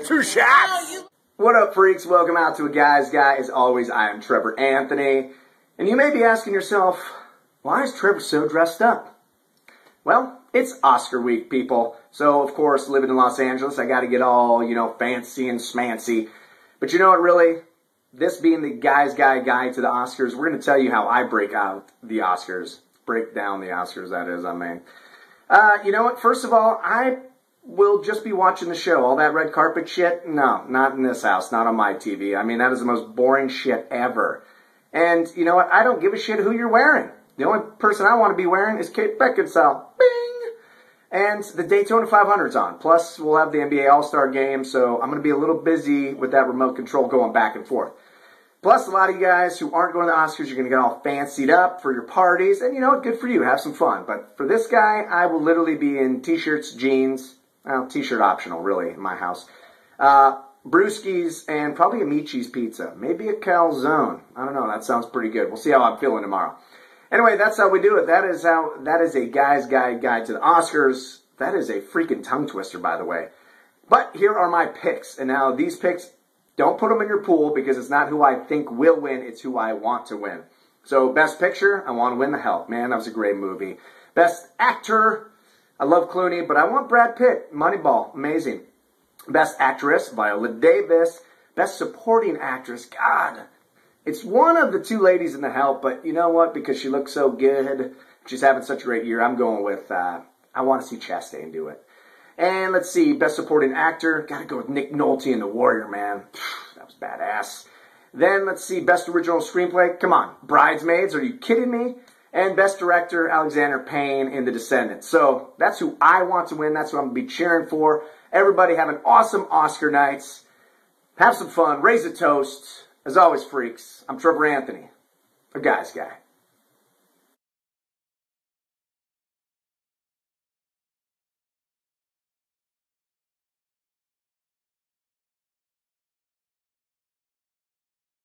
two shots. What up, freaks? Welcome out to A Guy's Guy. As always, I am Trevor Anthony. And you may be asking yourself, why is Trevor so dressed up? Well, it's Oscar week, people. So, of course, living in Los Angeles, I got to get all, fancy and smancy. But you know what, really? This being the Guy's Guy guide to the Oscars, we're going to tell you how I break out the Oscars. Break down the Oscars, that is, I mean. You know what? First of all, I will just be watching the show. All that red carpet shit? No, not in this house, not on my TV. I mean, that is the most boring shit ever. And you know what? I don't give a shit who you're wearing. The only person I want to be wearing is Kate Beckinsale. Bing! And the Daytona 500's on. Plus, we'll have the NBA All-Star Game, so I'm going to be a little busy with that remote control going back and forth. Plus, a lot of you guys who aren't going to the Oscars, you're going to get all fancied up for your parties. And you know what? Good for you. Have some fun. But for this guy, I will literally be in T-shirts, jeans. Well, T-shirt optional, really, in my house. Brewskis and probably a Michi's pizza. Maybe a calzone. I don't know. That sounds pretty good. We'll see how I'm feeling tomorrow. Anyway, that's how we do it. That is a Guy's Guide to the Oscars. That is a freaking tongue twister, by the way. But here are my picks. And now these picks, don't put them in your pool because it's not who I think will win. It's who I want to win. So, Best Picture, I want to win The Help. Man, that was a great movie. Best Actor, I love Clooney, but I want Brad Pitt. Moneyball, amazing. Best Actress, Viola Davis. Best Supporting Actress, God. It's one of the two ladies in The Help, but you know what? Because she looks so good, she's having such a great year, I'm going with, I want to see Chastain do it. And let's see, Best Supporting Actor. Gotta go with Nick Nolte in The Warrior, man. That was badass. Then let's see, Best Original Screenplay. Come on, Bridesmaids, are you kidding me? And Best Director, Alexander Payne in The Descendants. So that's who I want to win. That's what I'm going to be cheering for. Everybody have an awesome Oscar nights. Have some fun. Raise a toast. As always, freaks, I'm Trevor Anthony, A Guy's Guy.